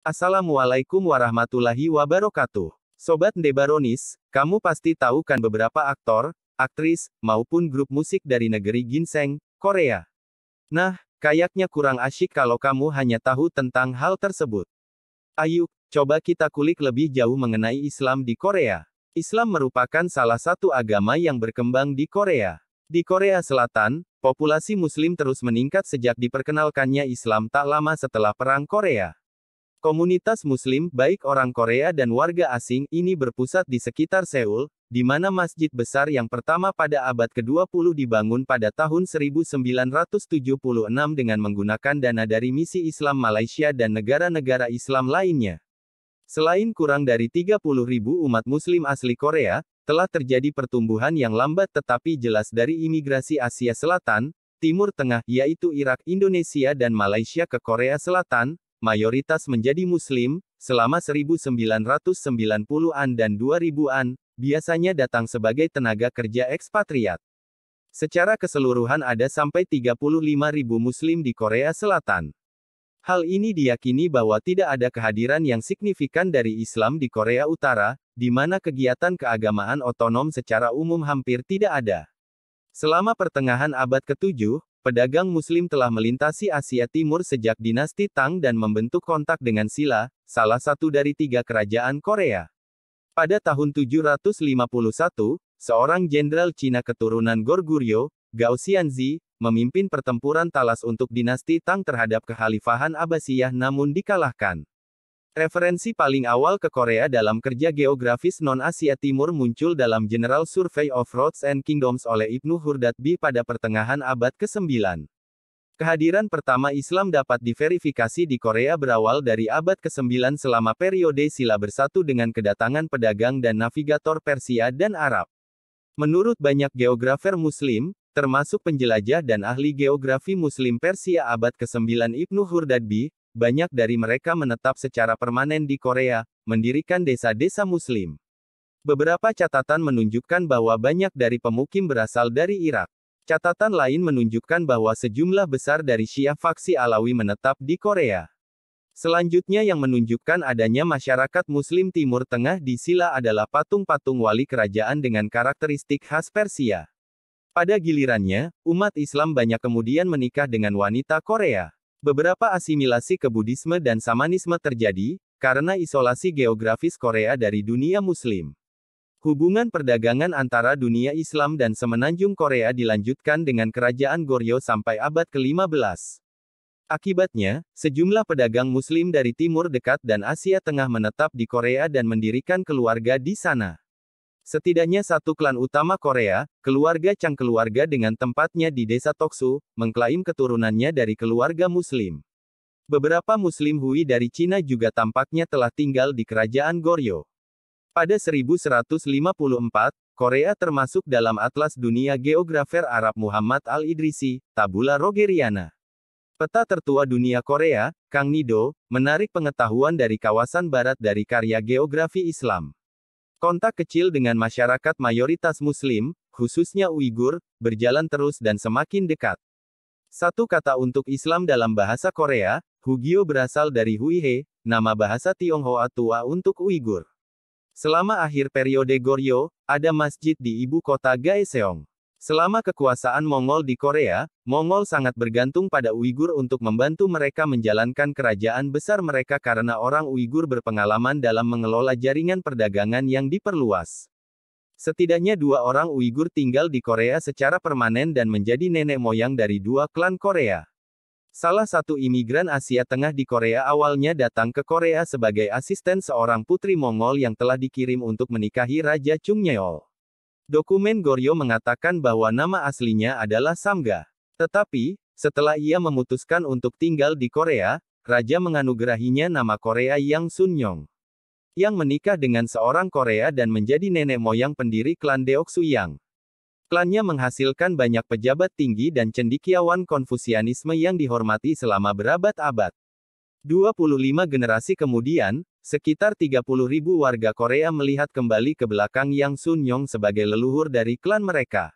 Assalamualaikum warahmatullahi wabarakatuh. Sobat Ndebaronis, kamu pasti tahu kan beberapa aktor, aktris, maupun grup musik dari negeri ginseng, Korea. Nah, kayaknya kurang asyik kalau kamu hanya tahu tentang hal tersebut. Ayo, coba kita kulik lebih jauh mengenai Islam di Korea. Islam merupakan salah satu agama yang berkembang di Korea. Di Korea Selatan, populasi Muslim terus meningkat sejak diperkenalkannya Islam tak lama setelah Perang Korea. Komunitas Muslim, baik orang Korea dan warga asing, ini berpusat di sekitar Seoul, di mana masjid besar yang pertama pada abad ke-20 dibangun pada tahun 1976 dengan menggunakan dana dari Misi Islam Malaysia dan negara-negara Islam lainnya. Selain kurang dari 30.000 umat Muslim asli Korea, telah terjadi pertumbuhan yang lambat tetapi jelas dari imigrasi Asia Selatan, Timur Tengah, yaitu Irak, Indonesia dan Malaysia ke Korea Selatan, mayoritas menjadi Muslim, selama 1990-an dan 2000-an, biasanya datang sebagai tenaga kerja ekspatriat. Secara keseluruhan ada sampai 35.000 Muslim di Korea Selatan. Hal ini diyakini bahwa tidak ada kehadiran yang signifikan dari Islam di Korea Utara, di mana kegiatan keagamaan otonom secara umum hampir tidak ada. Selama pertengahan abad ke-7, pedagang Muslim telah melintasi Asia Timur sejak dinasti Tang dan membentuk kontak dengan Silla, salah satu dari 3 kerajaan Korea. Pada tahun 751, seorang jenderal Cina keturunan Goguryeo, Gao Xianzi, memimpin pertempuran Talas untuk dinasti Tang terhadap kekhalifahan Abbasiyah namun dikalahkan. Referensi paling awal ke Korea dalam kerja geografis non-Asia Timur muncul dalam General Survey of Roads and Kingdoms oleh Ibnu Hurdadbi pada pertengahan abad ke-9. Kehadiran pertama Islam dapat diverifikasi di Korea berawal dari abad ke-9 selama periode Silla bersatu dengan kedatangan pedagang dan navigator Persia dan Arab. Menurut banyak geografer Muslim, termasuk penjelajah dan ahli geografi Muslim Persia abad ke-9 Ibnu Hurdadbi, banyak dari mereka menetap secara permanen di Korea, mendirikan desa-desa Muslim. Beberapa catatan menunjukkan bahwa banyak dari pemukim berasal dari Irak. Catatan lain menunjukkan bahwa sejumlah besar dari Syiah faksi Alawi menetap di Korea. Selanjutnya yang menunjukkan adanya masyarakat Muslim Timur Tengah di Silla adalah patung-patung wali kerajaan dengan karakteristik khas Persia. Pada gilirannya, umat Islam banyak kemudian menikah dengan wanita Korea. Beberapa asimilasi ke Buddhisme dan Samanisme terjadi, karena isolasi geografis Korea dari dunia Muslim. Hubungan perdagangan antara dunia Islam dan semenanjung Korea dilanjutkan dengan kerajaan Goryeo sampai abad ke-15. Akibatnya, sejumlah pedagang Muslim dari Timur Dekat dan Asia Tengah menetap di Korea dan mendirikan keluarga di sana. Setidaknya satu klan utama Korea, keluarga Chang keluarga dengan tempatnya di desa Toksu, mengklaim keturunannya dari keluarga Muslim. Beberapa Muslim Hui dari Cina juga tampaknya telah tinggal di kerajaan Goryeo. Pada 1154, Korea termasuk dalam Atlas Dunia Geografer Arab Muhammad Al-Idrisi, Tabula Rogeriana. Peta tertua dunia Korea, Kang Nido, menarik pengetahuan dari kawasan barat dari karya geografi Islam. Kontak kecil dengan masyarakat mayoritas Muslim, khususnya Uighur, berjalan terus dan semakin dekat. Satu kata untuk Islam dalam bahasa Korea, Hugyo berasal dari Huihe, nama bahasa Tionghoa tua untuk Uighur. Selama akhir periode Goryeo, ada masjid di ibu kota Gaeseong. Selama kekuasaan Mongol di Korea, Mongol sangat bergantung pada Uighur untuk membantu mereka menjalankan kerajaan besar mereka karena orang Uighur berpengalaman dalam mengelola jaringan perdagangan yang diperluas. Setidaknya 2 orang Uighur tinggal di Korea secara permanen dan menjadi nenek moyang dari 2 klan Korea. Salah satu imigran Asia Tengah di Korea awalnya datang ke Korea sebagai asisten seorang putri Mongol yang telah dikirim untuk menikahi Raja Chungnyeol. Dokumen Goryeo mengatakan bahwa nama aslinya adalah Samga. Tetapi, setelah ia memutuskan untuk tinggal di Korea, Raja menganugerahinya nama Korea Yang Sunyong, yang menikah dengan seorang Korea dan menjadi nenek moyang pendiri klan Deoksuyang. Klannya menghasilkan banyak pejabat tinggi dan cendekiawan Konfusianisme yang dihormati selama berabad-abad. 25 generasi kemudian, sekitar 30.000 warga Korea melihat kembali ke belakang Yang Sunyong sebagai leluhur dari klan mereka.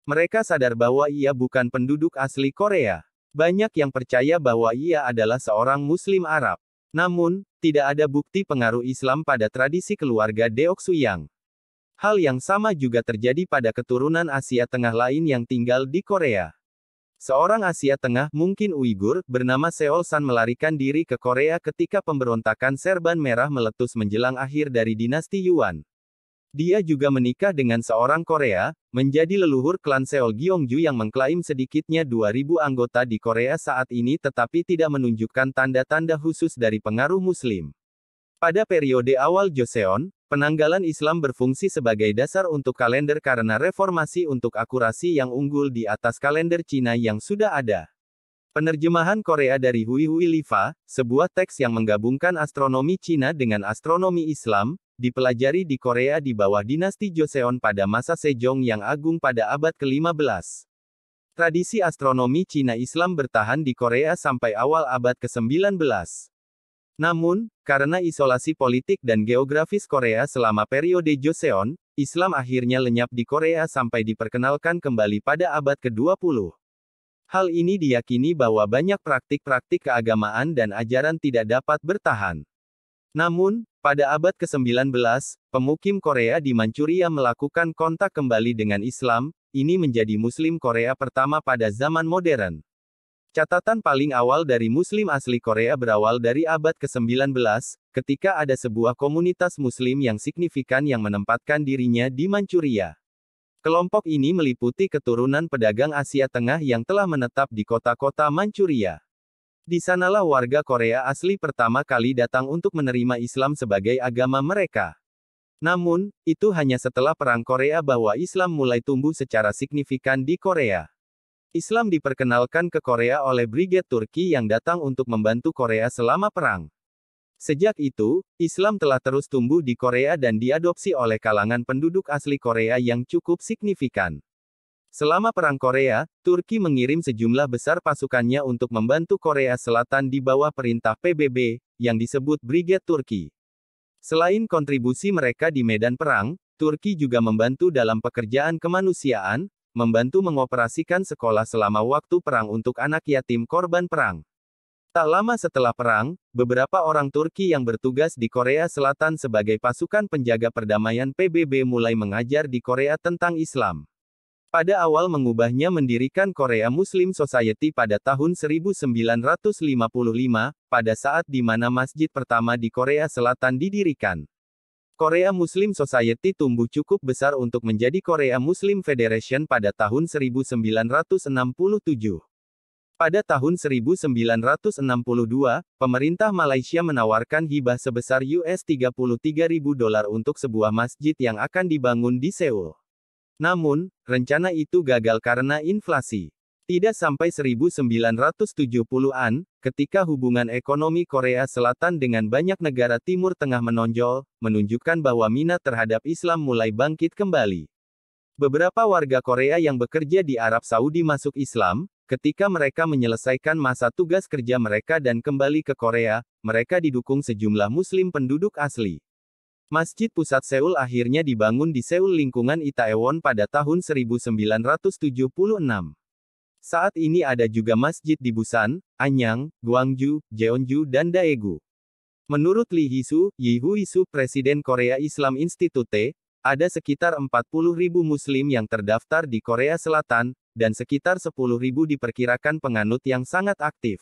Mereka sadar bahwa ia bukan penduduk asli Korea. Banyak yang percaya bahwa ia adalah seorang Muslim Arab. Namun, tidak ada bukti pengaruh Islam pada tradisi keluarga Deoksuyang. Hal yang sama juga terjadi pada keturunan Asia Tengah lain yang tinggal di Korea. Seorang Asia Tengah, mungkin Uighur, bernama Seol San melarikan diri ke Korea ketika pemberontakan Serban Merah meletus menjelang akhir dari dinasti Yuan. Dia juga menikah dengan seorang Korea, menjadi leluhur klan Seol Gyeongju yang mengklaim sedikitnya 2.000 anggota di Korea saat ini tetapi tidak menunjukkan tanda-tanda khusus dari pengaruh Muslim. Pada periode awal Joseon, penanggalan Islam berfungsi sebagai dasar untuk kalender karena reformasi untuk akurasi yang unggul di atas kalender Cina yang sudah ada. Penerjemahan Korea dari Hui Hui Lifa, sebuah teks yang menggabungkan astronomi Cina dengan astronomi Islam, dipelajari di Korea di bawah dinasti Joseon pada masa Sejong yang agung pada abad ke-15. Tradisi astronomi Cina Islam bertahan di Korea sampai awal abad ke-19. Namun, karena isolasi politik dan geografis Korea selama periode Joseon, Islam akhirnya lenyap di Korea sampai diperkenalkan kembali pada abad ke-20. Hal ini diyakini bahwa banyak praktik-praktik keagamaan dan ajaran tidak dapat bertahan. Namun, pada abad ke-19, pemukim Korea di Manchuria melakukan kontak kembali dengan Islam, ini menjadi Muslim Korea pertama pada zaman modern. Catatan paling awal dari Muslim asli Korea berawal dari abad ke-19, ketika ada sebuah komunitas Muslim yang signifikan yang menempatkan dirinya di Manchuria. Kelompok ini meliputi keturunan pedagang Asia Tengah yang telah menetap di kota-kota Manchuria. Di sanalah warga Korea asli pertama kali datang untuk menerima Islam sebagai agama mereka. Namun, itu hanya setelah Perang Korea bahwa Islam mulai tumbuh secara signifikan di Korea. Islam diperkenalkan ke Korea oleh Brigade Turki yang datang untuk membantu Korea selama perang. Sejak itu, Islam telah terus tumbuh di Korea dan diadopsi oleh kalangan penduduk asli Korea yang cukup signifikan. Selama Perang Korea, Turki mengirim sejumlah besar pasukannya untuk membantu Korea Selatan di bawah perintah PBB, yang disebut Brigade Turki. Selain kontribusi mereka di medan perang, Turki juga membantu dalam pekerjaan kemanusiaan, membantu mengoperasikan sekolah selama waktu perang untuk anak yatim korban perang. Tak lama setelah perang, beberapa orang Turki yang bertugas di Korea Selatan sebagai pasukan penjaga perdamaian PBB mulai mengajar di Korea tentang Islam. Pada awal mengubahnya mendirikan Korea Muslim Society pada tahun 1955, pada saat di mana masjid pertama di Korea Selatan didirikan. Korea Muslim Society tumbuh cukup besar untuk menjadi Korea Muslim Federation pada tahun 1967. Pada tahun 1962, pemerintah Malaysia menawarkan hibah sebesar $33.000 untuk sebuah masjid yang akan dibangun di Seoul. Namun, rencana itu gagal karena inflasi. Tidak sampai 1970-an, ketika hubungan ekonomi Korea Selatan dengan banyak negara Timur Tengah menonjol, menunjukkan bahwa minat terhadap Islam mulai bangkit kembali. Beberapa warga Korea yang bekerja di Arab Saudi masuk Islam, ketika mereka menyelesaikan masa tugas kerja mereka dan kembali ke Korea, mereka didukung sejumlah Muslim penduduk asli. Masjid Pusat Seoul akhirnya dibangun di Seoul lingkungan Itaewon pada tahun 1976. Saat ini ada juga masjid di Busan, Anyang, Gwangju, Jeonju dan Daegu. Menurut Lee Hee-soo, Presiden Korea Islam Institute, ada sekitar 40.000 Muslim yang terdaftar di Korea Selatan, dan sekitar 10.000 diperkirakan penganut yang sangat aktif.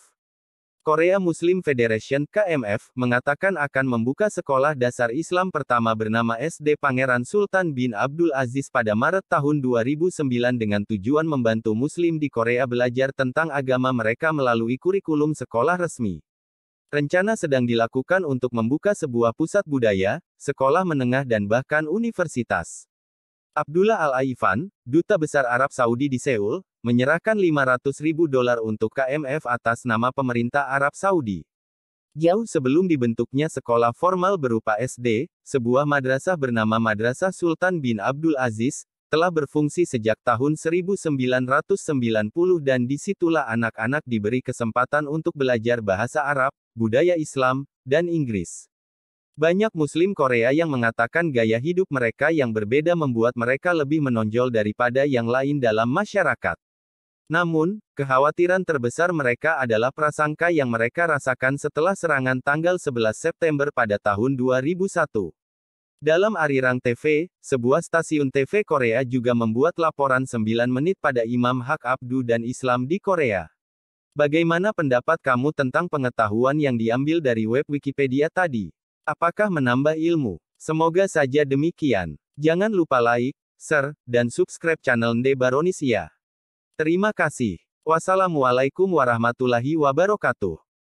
Korea Muslim Federation (KMF) mengatakan akan membuka sekolah dasar Islam pertama bernama SD Pangeran Sultan bin Abdul Aziz pada Maret tahun 2009 dengan tujuan membantu Muslim di Korea belajar tentang agama mereka melalui kurikulum sekolah resmi. Rencana sedang dilakukan untuk membuka sebuah pusat budaya, sekolah menengah dan bahkan universitas. Abdullah Al-Aifan, Duta Besar Arab Saudi di Seoul, menyerahkan $500.000 untuk KMF atas nama pemerintah Arab Saudi. Jauh sebelum dibentuknya sekolah formal berupa SD, sebuah madrasah bernama Madrasah Sultan bin Abdul Aziz, telah berfungsi sejak tahun 1990 dan disitulah anak-anak diberi kesempatan untuk belajar bahasa Arab, budaya Islam, dan Inggris. Banyak Muslim Korea yang mengatakan gaya hidup mereka yang berbeda membuat mereka lebih menonjol daripada yang lain dalam masyarakat. Namun, kekhawatiran terbesar mereka adalah prasangka yang mereka rasakan setelah serangan tanggal 11 September pada tahun 2001. Dalam Arirang TV, sebuah stasiun TV Korea juga membuat laporan 9 menit pada Imam Hak Abdu dan Islam di Korea. Bagaimana pendapat kamu tentang pengetahuan yang diambil dari web Wikipedia tadi? Apakah menambah ilmu? Semoga saja demikian. Jangan lupa like, share, dan subscribe channel Nde Baronisia. Terima kasih. Wassalamualaikum warahmatullahi wabarakatuh.